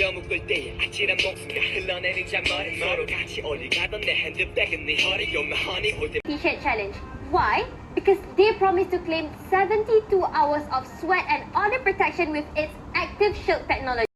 묶을 때의 아찔한 목숨과 흘러내린 잔머리 서로 같이 어디 가던 내 핸드백은 네 허리 You're my honey 올 때 T-shirt challenge. Why? Because they promised to claim 72 hours of sweat and odor protection with its active shield technology.